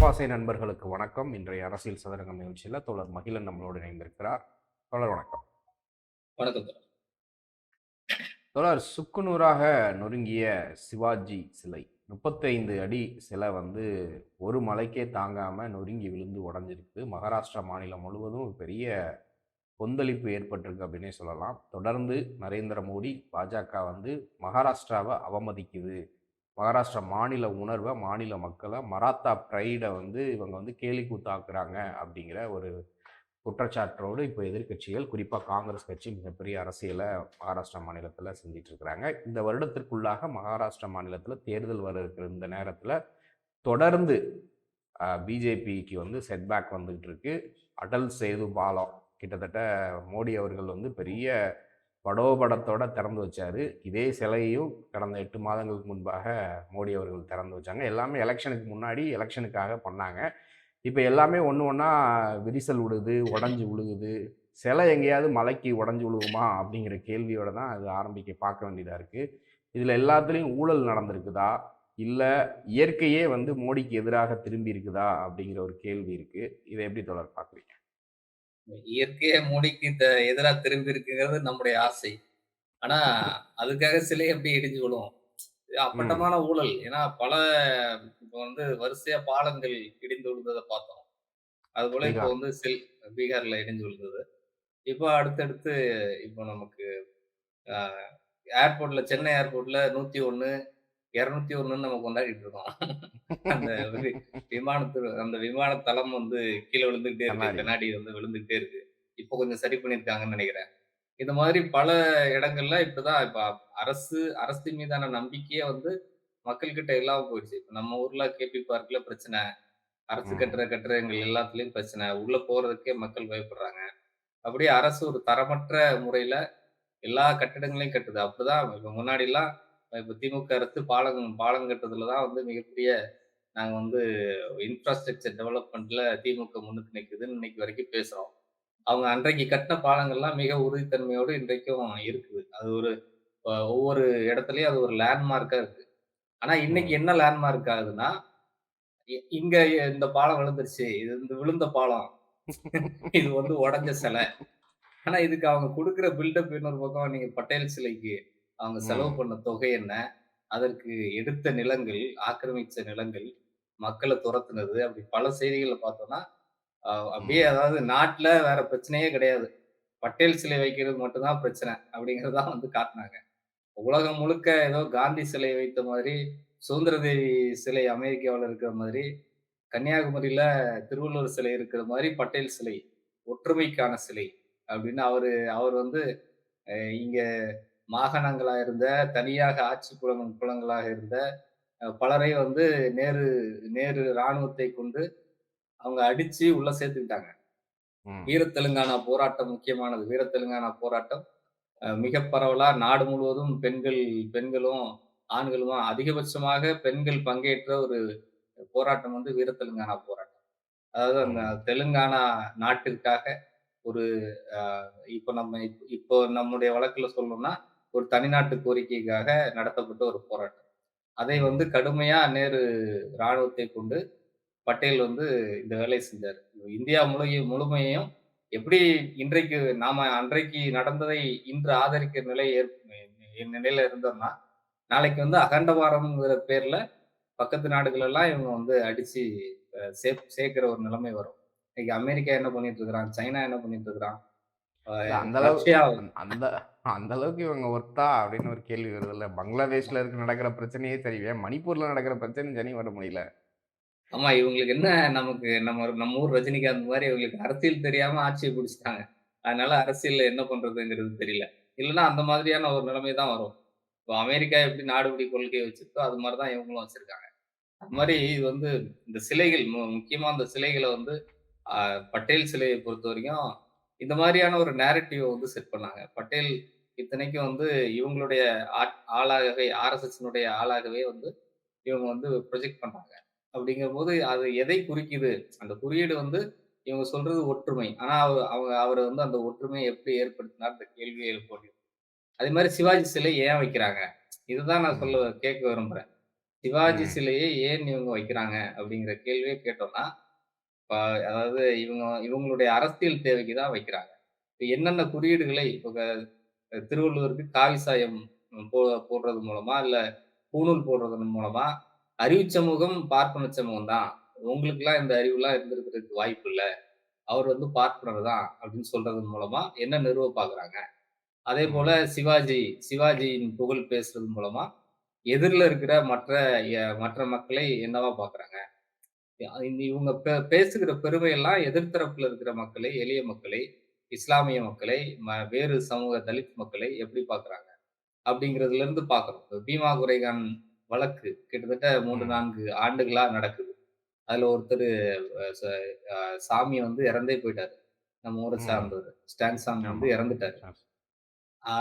கடப்பாசை நண்பர்களுக்கு வணக்கம். இன்றைய அரசியல் சதுரங்கம் நிகழ்ச்சியில் தோழர் மகிழன் நம்மளோடு இணைந்திருக்கிறார். தோழர் வணக்கம். வணக்கம் தோழர். தோழர், சுக்குநூறாக நொறுங்கிய சிவாஜி சிலை 35 அடி சிலை ஒரு மலைக்கே தாங்காம நொறுங்கி விழுந்து உடஞ்சிருக்கு. மகாராஷ்டிரா மாநிலம் முழுவதும் பெரிய கொந்தளிப்பு ஏற்பட்டிருக்கு அப்படின்னே சொல்லலாம். தொடர்ந்து நரேந்திர மோடி பாஜக மகாராஷ்டிராவை அவமதிக்குது, மகாராஷ்டிரா மாநில உணர்வை, மாநில மக்களை, மராத்தா ப்ரைடை இவங்க கேலி கூத்தாக்குறாங்க அப்படிங்கிற ஒரு குற்றச்சாட்டோடு இப்போ எதிர்க்கட்சிகள், குறிப்பாக காங்கிரஸ் கட்சி மிகப்பெரிய அரசியலை மகாராஷ்டிரா மாநிலத்தில் செஞ்சிட்டு இருக்கிறாங்க. இந்த வருடத்திற்குள்ளாக மகாராஷ்டிரா மாநிலத்தில் தேர்தல் வர இருக்கிற இந்த நேரத்தில் தொடர்ந்து பிஜேபிக்கு செட்பேக் வந்துகிட்டு இருக்கு. அடல் சேது பாலம் கிட்டத்தட்ட மோடி அவர்கள் பெரிய படோபடத்தோட திறந்து வச்சாரு. இதே சிலையையும் கடந்த 8 மாதங்களுக்கு முன்பாக மோடி அவர்கள் திறந்து வச்சாங்க. எல்லாமே எலெக்ஷனுக்கு முன்னாடி, எலெக்ஷனுக்காக பண்ணாங்க. இப்போ எல்லாமே ஒன்று ஒன்றா விரிசல் விடுது, உடஞ்சி விழுகுது. சிலை எங்கேயாவது மலைக்கு உடஞ்சி விழுகுமா அப்படிங்கிற கேள்வியோட தான் அது பார்க்க வேண்டியதாக இருக்குது. இதில் எல்லாத்துலேயும் ஊழல் நடந்திருக்குதா, இல்லை இயற்கையே மோடிக்கு எதிராக திரும்பி இருக்குதா அப்படிங்கிற ஒரு கேள்வி இருக்குது. இதை எப்படி தொடர் பார்க்குறீங்க? இயற்கையே மோடிக்கு எதிரா திரும்பி இருக்குங்கிறது நம்முடைய ஆசை. ஆனா, அதுக்காக சிலை எப்படி இடிஞ்சு விழும்? ம். அப்பட்டமான ஊழல். ஏன்னா இப்போ வரிசையா பாலங்கள் இடிந்து விழுந்தத பார்த்தோம். அதுபோல இப்போ பீகார். பீகார்ல இடிஞ்சு விழுந்தது. இப்போ அடுத்தடுத்து இப்போ நமக்கு அ ஏர்போர்ட்ல சென்னை ஏர்போர்ட்ல 101, 201ன்னு நம்ம கொண்டாடிட்டு இருக்கோம். அந்த அந்த விமான தளம் கீழ விழுந்துகிட்டே இருக்கு. கண்ணாடி. கண்ணாடி விழுந்துகிட்டே இருக்கு. இப்போ கொஞ்சம் சரி பண்ணியிருக்காங்கன்னு நெனைக்கிறேன். இந்த மாதிரி பல இடங்கள்ல இப்படிதான் இப்ப அரசு மீதான நம்பிக்கையே மக்கள்கிட்ட இல்லாம போயிடுச்சு. இப்ப நம்ம ஊர்ல கேபி பார்க்ல பிரச்சனை. அரசு ம். கட்டுற கட்டிடங்கள் எல்லாத்துலயும் பிரச்சனை. உள்ள போறதுக்கே மக்கள் பயப்படுறாங்க. அப்படியே அரசு ஒரு தரமற்ற முறையில எல்லா கட்டிடங்களையும் கட்டுது. அப்படிதான் இப்ப முன்னாடிலாம் இப்ப திமுக அரசு பாலம் கட்டுறதுல தான் மிகப்பெரிய நாங்க இன்ஃப்ராஸ்ட்ரக்சர் டெவலப்மெண்ட்ல திமுக முன்னுக்கு நிக்குதுன்னு இன்னைக்கு வரைக்கும் பேசுறோம். அவங்க அன்றைக்கு கட்டின பாலங்கள்லாம் மிக உறுதித்தன்மையோடு இன்றைக்கும் இருக்குது. அது ஒவ்வொரு இடத்துலயும் அது ஒரு லேண்ட்மார்க்கா இருக்கு. ஆனா இன்னைக்கு ம். என்ன லேண்ட்மார்க் ஆகுதுன்னா, இங்க இந்த பாலம் விழுந்துருச்சு. இது விழுந்த பாலம். இது உடைஞ்ச சிலை. ஆனா இதுக்கு அவங்க குடுக்குற பில்டப் இன்னொரு பக்கம் நீங்க பட்டேல் சிலைக்கு அவங்க செலவு ம். பண்ண தொகை என்ன? அதற்கு எடுத்த நிலங்கள், ஆக்கிரமிச்ச நிலங்கள், மக்கள துரத்துனது, அப்படி பல செய்திகள பார்த்தோம்னா, அப்படியே ம். அதாவது நாட்ல வேற பிரச்சனையே கிடையாது. பட்டேல் சிலை வைக்கிறது மட்டும் தான் பிரச்சனை. அப்படிங்கிறது தான் காட்டுனாங்க. உலகம் முழுக்க ஏதோ காந்தி சிலை வைத்த மாதிரி, சுதந்திர தேவி சிலை அமெரிக்காவுல இருக்கிற மாதிரி, கன்னியாகுமரியில திருவள்ளுவர் சிலை இருக்கிற மாரி பட்டேல் சிலை. ஒற்றுமைக்கான சிலை. அப்படின்னு அவரு அவர் இங்க மாகாணங்களா இருந்த, தனியாக ஆட்சி புலங்களாக இருந்த பலரை நேரு நேரு ராணுவத்தை கொண்டு அவங்க அடிச்சு உள்ள சேர்த்துக்கிட்டாங்க. ம். வீர தெலுங்கானா போராட்டம் முக்கியமானது. வீர தெலுங்கானா போராட்டம் மிக பரவலா நாடு முழுவதும் பெண்களும், ஆண்களுமா அதிகபட்சமாக பெண்கள் பங்கேற்ற ஒரு போராட்டம் வீர தெலுங்கானா போராட்டம். அதாவது அந்த ம். தெலுங்கானா நாட்டிற்காக ஒரு அ இப்போ நம்முடைய வழக்குல சொல்லணும்னா, ஒரு தனிநாட்டு கோரிக்கைக்காக நடத்தப்பட்ட ஒரு போராட்டம். அதை ம். கடுமையா நேரு ராணுவத்தை கொண்டு பட்டேல் இந்த வேலைய செஞ்சாரு. இந்தியா முழுமையையும் எப்படி இன்றைக்கு நாம அன்றைக்கு நடந்ததை இன்று ஆதரிக்கிற நிலையில இருந்தோம்னா, நாளைக்கு அகண்டபாரம்ங்கிற பேர்ல பக்கத்து நாடுகள் எல்லாம் இவங்க அடிச்சு சேர்க்கிற ஒரு நிலைமை வரும். இன்னைக்கு அமெரிக்கா என்ன பண்ணிட்டு இருக்கிறான்? சைனா என்ன பண்ணிட்டு இருக்கிறான்? அ இல்ல அந்த அளவு ரஷ்யா அந்த அந்த அளவுக்கு இவங்க ஒர்த்தா அப்படின்னு ஒரு கேள்வி வருதுல்ல. பங்களாதேஷ்ல நடக்கிற பிரச்சனையே சரி, ஏன் மணிப்பூர்ல நடக்கிற பிரச்சனை சரி வர முடியல. ஆமா இவங்களுக்கு என்ன நமக்கு நம்ம ஊர் ரஜினிகாந்த் மாரி இவங்களுக்கு அரசியல் தெரியாம ஆட்சிய புடிச்சுட்டாங்க. அதனால அரசியல்ல என்ன பண்றதுங்கிறது தெரியல. இல்லன்னா அந்த மாதிரியான ஒரு நிலைமை தான் வரும். இப்போ அமெரிக்கா எப்படி நாடுபிடி கொள்கைய வச்சிருக்கோ, அது மாரி தான் இவங்களும் வச்சிருக்காங்க. அது மாரி இது இந்த சிலைகள் முக்கியமா அந்த சிலைகள அ பட்டேல் சிலைய பொறுத்தவரைக்கும், இந்த மாரியான ஒரு நேரேட்டிவ செட் பண்ணாங்க. பட்டேல் இத்தனைக்கும் இவங்களுடைய ஆளாகவே ஆர்எஸ்எஸ்னுடைய ஆளாகவே இவங்க ப்ரொஜெக்ட் பண்றாங்க. அப்படிங்கும்போது அது எதை குறிக்குது? அந்த குறியீடு இவங்க சொல்றது ஒற்றுமை. ஆனா அவரு அந்த ஒற்றுமைய எப்படி ஏற்படுத்தினார்? இந்த கேள்விய எழுப்ப முடியும். அதே மாரி சிவாஜி சிலை ஏன் வைக்கிறாங்க? இதுதான் நான் ம். கேட்க விரும்புறேன். சிவாஜி ம். சிலையை ஏன் இவங்க வைக்கிறாங்க? அப்படிங்கிற கேள்விய கேட்டோம்னா, இப்ப அதாவது இவங்களுடைய அரசியல் தேவைக்கு தான் வைக்கிறாங்க. இப்ப என்னென்ன குறியீடுகளை இப்ப திருவள்ளுவருக்கு காவி சாயம் போ போடுறது மூலமா, இல்ல பூணூல் போடுறதன் மூலமா, அறிவுச் சமூகம் பார்ப்பன சமூகம் தான். உங்களுக்கெல்லாம் இந்த அறிவுலாம் இருந்திருக்கிறதுக்கு வாய்ப்பு இல்ல. அவர் பார்ப்பனர் தான் அப்படின்னு சொல்றதன் மூலமா என்ன நிறுவ பார்க்குறாங்க. அதேபோல ம். சிவாஜியின் புகழ் பேசுறது மூலமா, எதிர்ல இருக்கிற மற்ற மக்களை என்னவா பார்க்குறாங்க. இவங்க பேசுகிற பெருமையெல்லாம் எதிர்த்தரப்புல இருக்கிற மக்களை, எளிய மக்களை, இஸ்லாமிய மக்களை, வேறு சமூக தலித் மக்களை எப்படி பார்க்குறாங்க? அப்படிங்கிறதுலருந்து பார்க்குறோம். இப்ப பீமா குரேகான் வழக்கு கிட்டத்தட்ட 3, ம். 4 ஆண்டுகளா நடக்குது. அதுல ஒருத்தரு அ ச அ சாமி இறந்தே போயிட்டாரு. நம்ம ஊர ம். சார்ந்தவரு. ஸ்டான் சாமி ஆமா. இறந்துட்டாரு. சரி. ஆ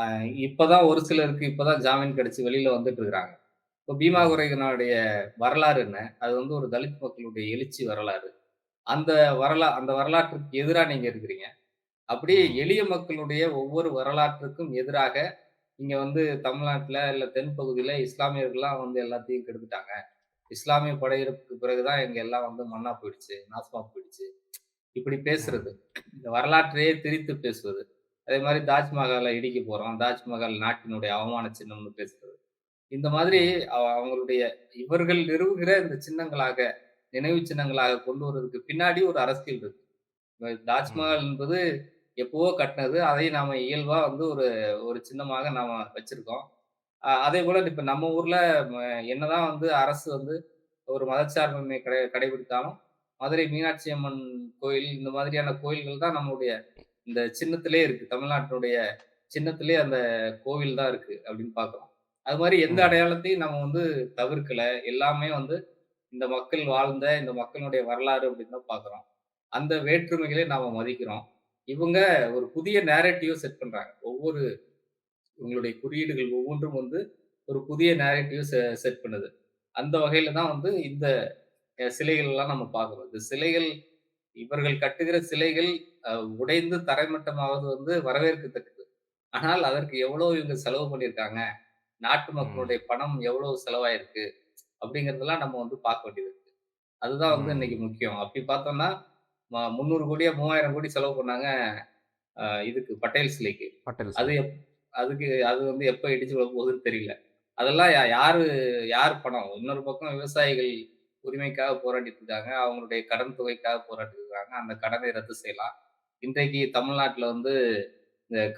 இப்பதான் ஒரு சிலருக்கு ஜாமீன் கிடைச்சு வெளில வந்துட்டு இருக்காங்க. இப்ப பீமா ம். குரேகனுடைய வரலாறு என்ன? அது ஒரு தலித் மக்களுடைய எழுச்சி வரலாறு. அந்த அந்த வரலாற்றுக்கு எதிரா நீங்க இருக்கிறீங்க. அப்படியே ம். எளிய மக்களுடைய ஒவ்வொரு வரலாற்றுக்கும் எதிராக, இங்க தமிழ்நாட்டுல இல்ல தென் பகுதியில இஸ்லாமியர்கள்லாம் எல்லாத்தையும் கெடுத்துட்டாங்க. இஸ்லாமிய படையெடுப்புக்கு பிறகு தான் இங்க எல்லாம் மண்ணா போயிடுச்சு, நாசமா போயிடுச்சு. இப்படி ம். பேசுறது. இந்த வரலாற்றையே திரித்து பேசுவது. அதே மாரி தாஜ்மஹால இடிக்க போறோம். தாஜ்மஹால் நாட்டினுடைய அவமான சின்னம்னு பேசுறது. இந்த மாதிரி ம். அவங்களுடைய இவர்கள் நிறுவுகிற இந்த சின்னங்களாக, நினைவு சின்னங்களாக கொண்டு வரதுக்கு பின்னாடி ஒரு அரசியல் இருக்கு. ம். தாஜ்மஹால் என்பது எப்பவோ கட்டினது. அதை நாம இயல்பா ஒரு ஒரு சின்னமாக நாம வச்சிருக்கோம். அதேபோல இப்ப நம்ம ஊர்ல ம என்னதான் அரசு ஒரு மதச்சார்பின்மை கடைபிடித்தாலும், மதுரை மீனாட்சி அம்மன் கோயில் இந்த மாதிரியான கோயில்கள் தான் நம்முடைய இந்த சின்னத்திலே இருக்கு. தமிழ்நாட்டினுடைய சின்னத்திலே அந்த கோவில் தான் இருக்கு அப்படின்னு பார்க்கிறோம். அது மாரி எந்த ம். அடையாளத்தையும் நம்ம தவிர்க்கல. எல்லாமே இந்த மக்கள் வாழ்ந்த இந்த மக்களுடைய வரலாறு அப்படின்னு தான் பார்க்கிறோம். அந்த வேற்றுமைகளை நாம மதிக்கிறோம். இவங்க ஒரு புதிய நேரேட்டிவ் செட் பண்றாங்க. இவங்களுடைய குறியீடுகள் ஒவ்வொன்றும் ஒரு புதிய நேரேட்டிவ் செட் பண்ணுது. அந்த வகையில தான் இந்த சிலைகள் எல்லாம் நம்ம பார்க்கிறோம். இந்த சிலைகள் இவர்கள் கட்டுகிற சிலைகள் அ உடைந்து தரைமட்டமாவது வரவேற்கத்தக்கது. ஆனால் அதற்கு எவ்வளவு இவங்க செலவு பண்ணியிருக்காங்க. நாட்டு ம். மக்களுடைய பணம் எவ்வளவு செலவாயிருக்கு. அப்படிங்கிறதெல்லாம் நம்ம பார்க்க வேண்டியது இருக்கு. அதுதான் இன்னைக்கு ம். முக்கியம். அப்படி பார்த்தோம்னா, 300 கோடியா 3000 கோடி செலவு பண்ணாங்க. இதுக்கு பட்டேல் சிலைக்கு. பட்டேல் அது சிலைக்கு. அதுக்கு அது எப்ப இடிஞ்சு விழப்போகுதுன்னு தெரியல. அதெல்லாம் யாரு யார் பணம்? இன்னொரு பக்கம் விவசாயிகள் உரிமைக்காக போராடிட்டு இருக்காங்க. அவங்களுடைய கடன் தொகைக்காக போராடிட்டு இருக்காங்க. அந்த கடனை ரத்து செய்யலாம். இன்றைக்கு தமிழ்நாட்டுல இந்த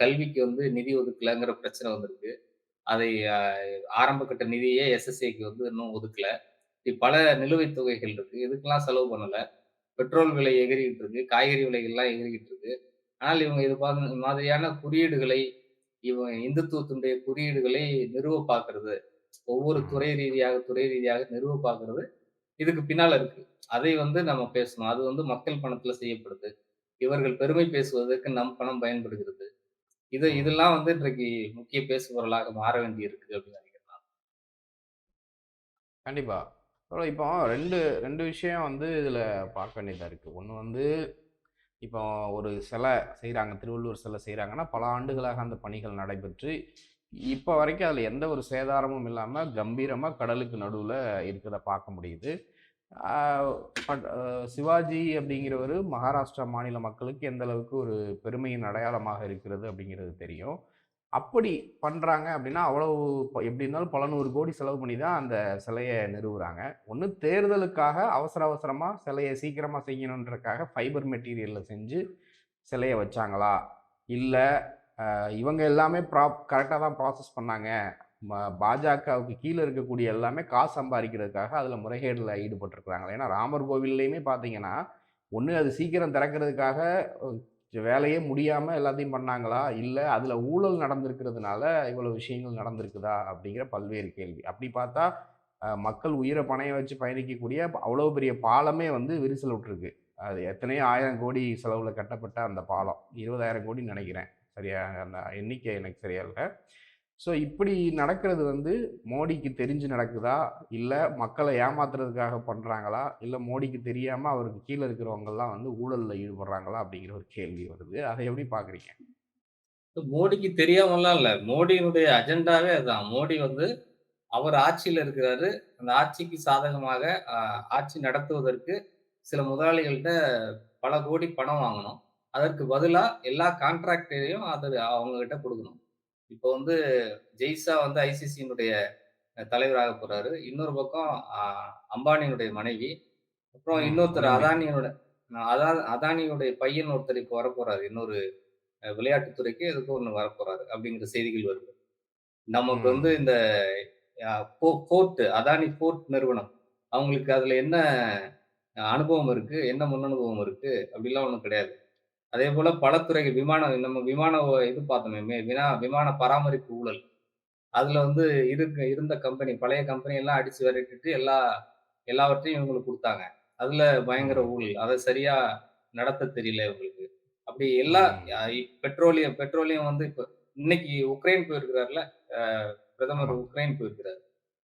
கல்விக்கு நிதி ஒதுக்கலங்கிற பிரச்சனை வந்திருக்கு. அதை அ ஆரம்ப கட்ட நிதியே எஸ்எஸ்ஏக்கு இன்னும் ஒதுக்கல. இப்படி பல நிலுவைத் தொகைகள் இருக்கு. இதுக்கெல்லாம் செலவு பண்ணல. பெட்ரோல் விலை எகிறிக்கிட்டு இருக்கு. காய்கறி விலைகள்லாம் எகிறிக்கிட்டு இருக்கு. ஆனால் இவங்க இது மாதிரியான குறியீடுகளை, இந்துத்துவத்தினுடைய குறியீடுகளை நிறுவ பார்க்கிறது. ஒவ்வொரு ம். துறை ரீதியாக நிறுவ பார்க்கிறது. இதுக்கு பின்னால இருக்கு. அதை நம்ம பேசணும். அது மக்கள் பணத்துல செய்யப்படுது. இவர்கள் பெருமை பேசுவதற்கு நம் பணம் பயன்படுகிறது. ம். இதெல்லாம் இன்றைக்கு முக்கிய பேசுபொருளாக மாற வேண்டியிருக்கு அப்படின்னு நினைக்கிறேன் நான். கண்டிப்பா. இப்போ 2 விஷயம் இதில பார்க்க வேண்டியதா இருக்கு. ஒண்ணு இப்போ ஒரு சிலை செய்றாங்க. திருவள்ளுவர் சிலை செய்றாங்கன்னா, பல ஆண்டுகளாக அந்த பணிகள் நடைபெற்று, இப்ப வரைக்கும் அதில எந்த ஒரு சேதாரமும் இல்லாம கம்பீரமா கடலுக்கு நடுவுல இருக்கிறத பார்க்க முடியுது. ஆ பட் சிவாஜி அப்படிங்கிறவரு மகாராஷ்டிரா மாநில மக்களுக்கு எந்த அளவுக்கு ஒரு பெருமையின் அடையாளமாக இருக்கிறது அப்படிங்கிறது தெரியும். அப்படி பண்றாங்க அப்படின்னா, அவ்வளவு எப்படி இருந்தாலும் பல 100 கோடி செலவு பண்ணி தான் அந்த சிலைய நிறுவுறாங்க. ஒண்ணு தேர்தலுக்காக அவசர அவசரமா சிலைய சீக்கிரமா செய்யணுன்றதுக்காக ஃபைபர் மெட்டீரியல்ல செஞ்சு சிலைய வச்சாங்களா? இல்ல இவங்க எல்லாமே கரெக்ட்டா தான் ப்ராசஸ் பண்ணாங்க. பாஜகவுக்கு கீழ இருக்கக்கூடிய எல்லாமே காசு சம்பாரிக்கிறதுக்காக அதுல முறைகேடுல ஈடுபட்டுருக்காங்களா? ஏன்னா ராமர் கோவில்லயுமே பார்த்தீங்கன்னா, ஒண்ணு அது சீக்கிரம் திறக்கிறதுக்காக வேலையே முடியாம எல்லாத்தையும் பண்ணாங்களா? இல்ல அதுல ஊழல் நடந்திருக்கிறதுனால இவ்வளவு விஷயங்கள் நடந்திருக்குதா? அப்படிங்கிற பல்வேறு கேள்வி. அப்படி பார்த்தா, மக்கள் உயிர பணயம் வச்சு பயணிக்கக்கூடிய அவ்வளோ பெரிய பாலமே விரிசல் விட்டுருக்கு. அது எத்தனையோ 1000 கோடி செலவுல கட்டப்பட்ட அந்த பாலம். 20,000 கோடின்னு நெனைக்கிறேன். சரியா அந்த எண்ணிக்கை எனக்கு சரியா இல்ல. ஸோ இப்படி நடக்கிறது மோடிக்கு தெரிஞ்சு நடக்குதா? இல்ல மக்கள ஏமாத்துறதுக்காக பண்றாங்களா? இல்ல மோடிக்கு தெரியாம அவருக்கு கீழ இருக்கிறவங்கலாம் ஊழல்ல ஈடுபடுறாங்களா? அப்படிங்கிற ஒரு கேள்வி வருது. அத எப்படி பார்க்குறீங்க? மோடிக்கு தெரியாமல்லாம் இல்ல. மோடியினுடைய அஜெண்டாவே அதான். மோடி அவர் ஆட்சியில இருக்கிறாரு. அந்த ஆட்சிக்கு சாதகமாக அ ஆட்சி நடத்துவதற்கு சில முதலாளிகள்ட்ட பல கோடி பணம் வாங்கணும். அதற்கு பதிலா எல்லா கான்ட்ராக்ட்டையும் அது அவங்க கிட்ட குடுக்கணும். இப்போ வந்து ஜெய்ஷா வந்து ஐசிசியினுடைய தலைவராக போறாரு. இன்னொரு பக்கம் அ அம்பானியுடைய மனைவி. அப்புறம் இன்னொருத்தர் அதானி. அதானியுடைய பையன் ஒருத்தர் இப்போ வரப்போறாரு. இன்னொரு விளையாட்டுத் துறைக்கு எதுக்கோ ஒண்ணு வரப்போறாரு. அப்படிங்கிற செய்திகள் வருது. நமக்கு வந்து ம். இந்த அ போர்ட் அதானி போர்ட் நிறுவனம். அவங்களுக்கு அதுல என்ன அனுபவம் இருக்கு? என்ன முன் அனுபவம் இருக்கு? அப்படிலாம் ஒண்ணும் கிடையாது. அதேபோல பல துறைகள் நம்ம விமான இது பார்த்தோமே, விமான பராமரிப்பு ஊழல். அதுல வந்து இருந்த கம்பெனி, பழைய கம்பெனி எல்லாம் அடிச்சு விரட்டிட்டு எல்லாவற்றையும் இவங்களுக்கு குடுத்தாங்க. அதுல பயங்கர ம். ஊழல். அத சரியா நடத்த தெரியல இவங்களுக்கு. அப்படி எல்லா ம். அ பெட்ரோலியம் பெட்ரோலியம் வந்து இப்ப இன்னைக்கு உக்ரைன் போயிருக்கிறார்ல. அ பிரதமர் ஆமா. உக்ரைன் போயிருக்கிறார்.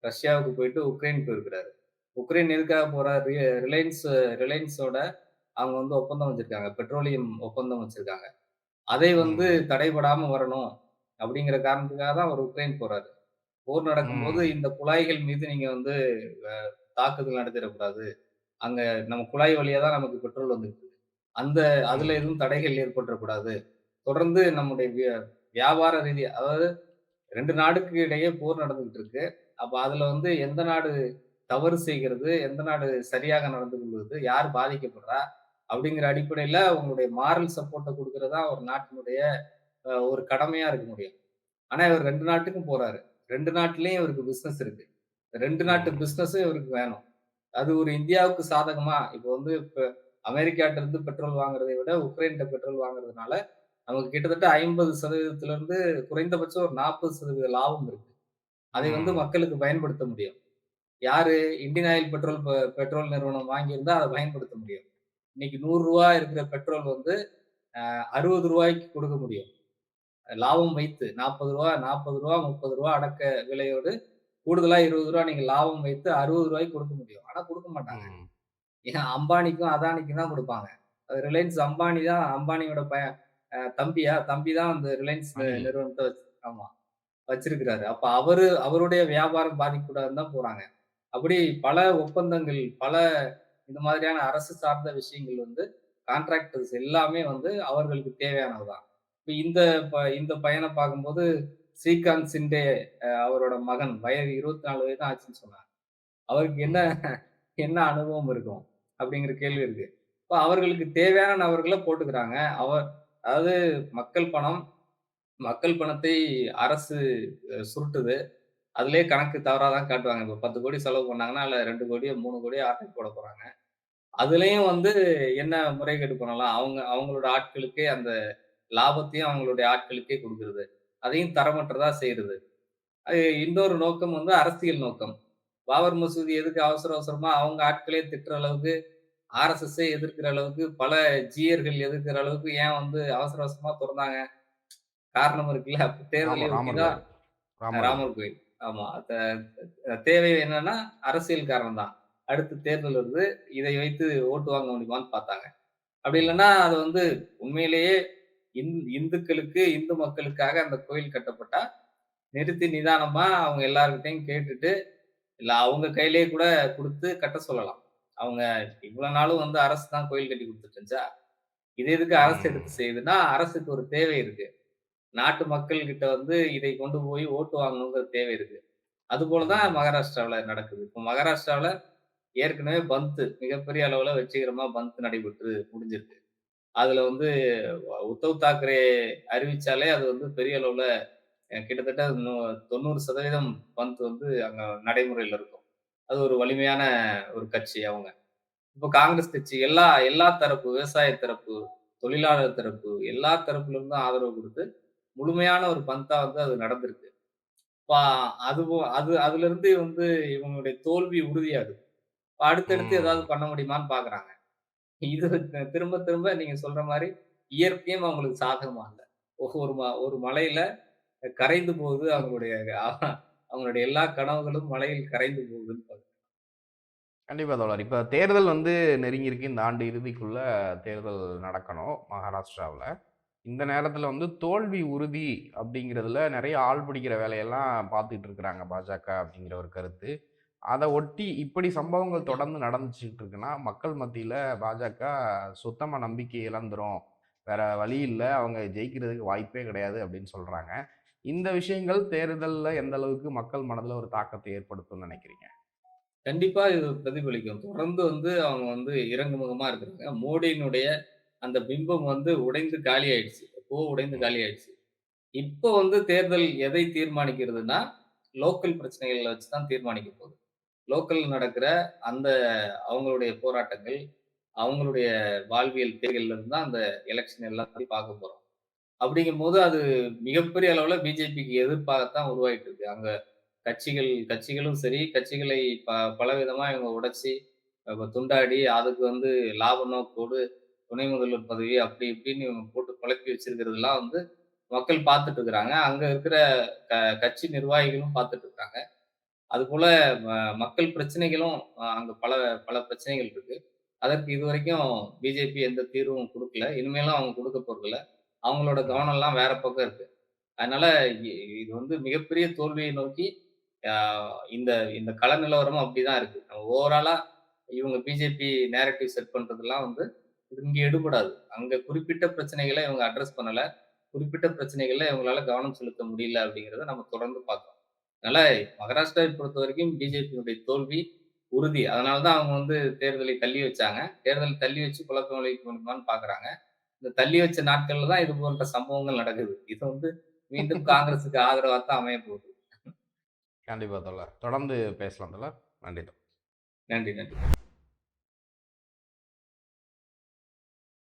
ரஷ்யாவுக்கு போயிட்டு உக்ரைன் போயிருக்கிறாரு. உக்ரைன் எதுக்காக போறாரு? ரிலையன்ஸோட அவங்க வந்து ஒப்பந்தம் வச்சிருக்காங்க. பெட்ரோலியம் ஒப்பந்தம் வச்சிருக்காங்க. அதை வந்து ம். தடைபடாம வரணும் அப்படிங்கிற காரணத்துக்காக தான் அவர் உக்ரைன் போறாரு. போர் நடக்கும்போது ம். இந்த குழாய்கள் மீது நீங்க வந்து அ தாக்குதல் நடத்திறக்கூடாது. அங்க நம்ம குழாய் வழியா தான் நமக்கு பெட்ரோல் வந்துட்டு இருக்கு. அந்த அதுல ம். எதுவும் தடைகள் ஏற்பட்டுறக்கூடாது. தொடர்ந்து நம்முடைய வியாபார ரீதியா அதாவது 2 நாடுக்கு இடையே போர் நடந்துகிட்டு இருக்கு. அப்ப அதுல வந்து எந்த நாடு தவறு செய்கிறது, எந்த நாடு சரியாக நடந்து கொள்வது, யார் பாதிக்கப்படுறா, அப்படிங்கிற அடிப்படையில உங்களுடைய மாரல் சப்போர்ட்ட குடுக்கிறது தான் ஒரு நாட்டினுடைய ஒரு கடமையா இருக்க முடியும். ஆனா இவர் 2 நாட்டுக்கும் போறாரு. 2 நாட்டிலயும் இவருக்கு பிசினஸ் இருக்கு. 2 நாட்டு ம். பிசினஸும் இவருக்கு வேணும். அது ஒரு இந்தியாவுக்கு சாதகமா இப்ப அமெரிக்காட்ட இருந்து பெட்ரோல் வாங்குறதை விட உக்ரைன்ட்ட பெட்ரோல் வாங்குறதுனால, நமக்கு கிட்டத்தட்ட 50% குறைந்தபட்சம் ஒரு 40% லாபம் இருக்கு. அதை வந்து ம். மக்களுக்கு பயன்படுத்த முடியும். யாரு? இந்தியன் ஆயில் பெட்ரோல் நிறுவனம் வாங்கியிருந்தா அத பயன்படுத்த முடியும். இன்னைக்கு ரூ. 100 இருக்கிற பெட்ரோல் வந்து ரூ. 60க்கு கொடுக்க முடியும். லாபம் வைத்து ரூ. 40 ரூ. 40 ரூ. 30 அடக்க விலையோடு கூடுதலா ரூ. 20 நீங்க லாபம் வைத்து ரூ. 60க்கு கொடுக்க முடியும். ஆனா குடுக்க மாட்டாங்க. ம். ஏன் அம்பானிக்கும், அதானிக்கும் தான் குடுப்பாங்க. அது ரிலையன்ஸ் அம்பானி தான் அம்பானியோட தம்பி தான் அந்த ரிலையன்ஸ் அனில். நிறுவனத்த ஆமா வச்சிருக்கிறாரு. அப்ப அவருடைய வியாபாரம் பாதிக்கக்கூடாதுன்னு தான் போறாங்க. அப்படி பல ஒப்பந்தங்கள், இந்த மாதிரியான அரசு சார்ந்த விஷயங்கள் வந்து கான்ட்ராக்டர்ஸ் எல்லாமே வந்து அவர்களுக்கு தேவையானது தான். இப்ப இந்த பையன பார்க்கும்போது ஸ்ரீகாந்த் ஷிண்டே அவரோட மகன் வயது 24 வயது தான் ஆச்சுன்னு சொன்னாங்க. அவருக்கு என்ன ம். என்ன அனுபவம் இருக்கும்? அப்படிங்கிற கேள்வி இருக்கு. இப்ப அவர்களுக்கு தேவையான நபர்கள போட்டுக்கிறாங்க. அதாவது மக்கள் பணம், மக்கள் பணத்தை அரசு சுருட்டுது. அதிலேயே கணக்கு தவறா தான் காட்டுவாங்க. இப்ப 10,00,00,000 செலவு பண்ணாங்கன்னா, அதுல 2,00,00,000 3,00,00,000 ஆட்டைக்கு போட போறாங்க. அதுலயும் வந்து என்ன முறைகேடு பண்ணலாம்? அவங்களோட ஆட்களுக்கே அந்த லாபத்தையும் அவங்களுடைய ஆட்களுக்கே குடுக்குறது. அதையும் தரமற்றதா செய்றது. இன்னொரு நோக்கம் வந்து அரசியல் நோக்கம். பாபர் மசூதி எதுக்கு அவசர அவசரமா அவங்க ஆட்களே திட்டுற அளவுக்கு, ஆர்எஸ்எஸ்ஸே எதிர்க்கிற அளவுக்கு, பல ஜீயர்கள் எதிர்க்கிற அளவுக்கு ஏன் வந்து அவசர அவசரமா தொறந்தாங்க? காரணம் இருக்குல்ல. அப்ப ஆமா. தேர்தலை ஒட்டி ராமர் தான் கோயில். ராமர் கோயில். ராமர் கோயில். ஆமா. தேவை என்னன்னா, அரசியல் காரணம் தான். அடுத்து தேர்தல் வருது. இதை வைத்து ஓட்டு வாங்க முடியுமான்னு பார்த்தாங்க. அப்படி ம். இல்லன்னா, அது வந்து உண்மையிலேயே இந்துக்களுக்கு, இந்து மக்களுக்காக அந்த கோயில் கட்டப்பட்டா, நிறுத்தி நிதானமா அவங்க எல்லார்கிட்டயும் கேட்டுட்டு, இல்ல அவங்க கையிலேயே கூட குடுத்து கட்ட சொல்லலாம். அவங்க இவ்வளவு நாளும் வந்து அரசு தான் கோயில் கட்டி குடுத்துட்டு இருந்துச்சா? இது எதுக்கு அரசு எடுத்து ம். செய்யுதுன்னா, அரசுக்கு ஒரு தேவை இருக்கு. நாட்டு மக்கள் கிட்ட வந்து இதை கொண்டு போய் ஓட்டு வாங்கணுங்கிற தேவை இருக்கு. அதுபோல தான் ம். மகாராஷ்டிராவுல நடக்குது. இப்ப மகாராஷ்டிராவுல ஏற்கனவே மிகப்பெரிய அளவுல வெற்றிகரமா நடைபெற்று முடிஞ்சிருக்கு. அதுல வந்து உத்தவ் தாக்கரே அறிவிச்சாலே அது வந்து பெரிய அளவுல கிட்டத்தட்ட 90% வந்து அங்க நடைமுறையில இருக்கும். அது ஒரு வலிமையான ஒரு கட்சி அவங்க. இப்ப காங்கிரஸ் கட்சி எல்லா எல்லா தரப்பு, விவசாய தரப்பு, தொழிலாளர் தரப்பு, எல்லா தரப்புல இருந்தும் ஆதரவு குடுத்து, முழுமையான ஒரு வந்து அது நடந்திருக்கு. இப்ப அதிலிருந்து வந்து இவங்களுடைய தோல்வி உறுதியாகுது. அடுத்தடுத்து ஏதாவது ம். பண்ண முடியுமான்னு பார்க்குறாங்க. இது திரும்ப திரும்ப நீங்க சொல்ற மாரி இயற்கையும் அவங்களுக்கு சாதகமா இல்ல. ஒரு மலையில கரைந்து போகுது அவங்களுடைய எல்லா கனவுகளும் மழையில் கரைந்து போகுதுன்னு கண்டிப்பா தோழர். இப்ப தேர்தல் வந்து நெருங்கியிருக்கு. இந்த ஆண்டு இறுதிக்குள்ள தேர்தல் நடக்கணும் மகாராஷ்டிராவுல. இந்த நேரத்துல வந்து தோல்வி உறுதி அப்படிங்கிறதுல நெறைய ஆள் பிடிக்கிற வேலையெல்லாம் பார்த்துட்டு இருக்கிறாங்க பாஜக அப்படிங்கிற ஒரு கருத்து. அத ஒட்டி இப்படி சம்பவங்கள் தொடர்ந்து நடந்துச்சுட்டு இருக்குன்னா, மக்கள் மத்தியில பாஜக சுத்தமா நம்பிக்கை இழந்துரும். வேற வழி இல்ல. அவங்க ஜெயிக்கிறதுக்கு வாய்ப்பே கிடையாது அப்படின்னு சொல்றாங்க. இந்த விஷயங்கள் தேர்தல்ல எந்த அளவுக்கு மக்கள் மனதுல ஒரு தாக்கத்தை ஏற்படுத்தும்னு நினைக்கிறீங்க? கண்டிப்பா இது பிரதிபலிக்கும். தொடர்ந்து அவங்க இறங்குமுகமா இருக்கிறாங்க. மோடியினுடைய அந்த பிம்பம் உடைந்து காலியாயிடுச்சு. எப்பவோ உடைந்து ம். காலியாயிடுச்சு. இப்போ தேர்தல் எதை தீர்மானிக்கிறதுன்னா, லோக்கல் பிரச்சனைகள வச்சு தான் தீர்மானிக்க போகுது. லோக்கல்ல நடக்கிற அந்த அவங்களுடைய போராட்டங்கள், அவங்களுடைய வாழ்வியல் தேவைகள்ல இருந்து தான் அந்த எலக்ஷன் எல்லாத்தையும் பார்க்க போறோம். அப்படிங்கும்போது அது மிகப்பெரிய அளவுல பிஜேபிக்கு எதிர்ப்பாகத்தான் உருவாயிட்டு இருக்கு. அங்க கட்சிகளும் சரி, கட்சிகளை பலவிதமா இவங்க உடைச்சு, துண்டாடி அதுக்கு லாப நோக்கோடு துணை முதல்வர் பதவி அப்படி இப்படின்னு இவங்க போட்டு குழப்பி வச்சிருக்கிறதெல்லாம் மக்கள் பார்த்துட்டு இருக்கிறாங்க. அங்க இருக்கிற க கட்சி நிர்வாகிகளும் பார்த்துட்டு இருக்காங்க. அதுபோல ம மக்கள் பிரச்சனைகளும் அங்க பல பல பிரச்சனைகள் இருக்கு. அதற்கு இதுவரைக்கும் பிஜேபி எந்த தீர்வும் குடுக்கல. இனிமேலும் அவங்க குடுக்க போறதில்ல. அவங்களோட ம். கவனம்லாம் வேற பக்கம் இருக்கு. அதனால இ இது மிகப்பெரிய தோல்வியை நோக்கி ஆ இந்த இந்த கள நிலவரமும் அப்படிதான் இருக்கு. ஓவராலா இவங்க பிஜேபி நேரேட்டிவ் செட் பண்றதெல்லாம் இது இங்க எடுபடாது. அங்க குறிப்பிட்ட பிரச்சனைகள இவங்க அட்ரஸ் பண்ணல. குறிப்பிட்ட பிரச்சனைகள்ல இவங்களால கவனம் செலுத்த முடியல அப்படிங்கிறத நம்ம தொடர்ந்து பார்க்கிறோம். அதனால மகாராஷ்டிராவை பொறுத்தவரைக்கும் பிஜேபியினுடைய தோல்வி உறுதி. அதனால தான் அவங்க தேர்தலை தள்ளி வச்சாங்க. தேர்தல் தள்ளி வச்சு குழப்பம் விளைவிக்க முடியுமான்னு பார்க்குறாங்க. இந்த தள்ளி வச்ச நாட்கள்ல தான் இது போன்ற சம்பவங்கள் நடக்குது. இது மீண்டும் காங்கிரசுக்கு ஆதரவா தான் அமையப் போகுது. கண்டிப்பா தோழர். தொடர்ந்து பேசலாம் தோழர். நன்றி. நன்றி, நன்றி.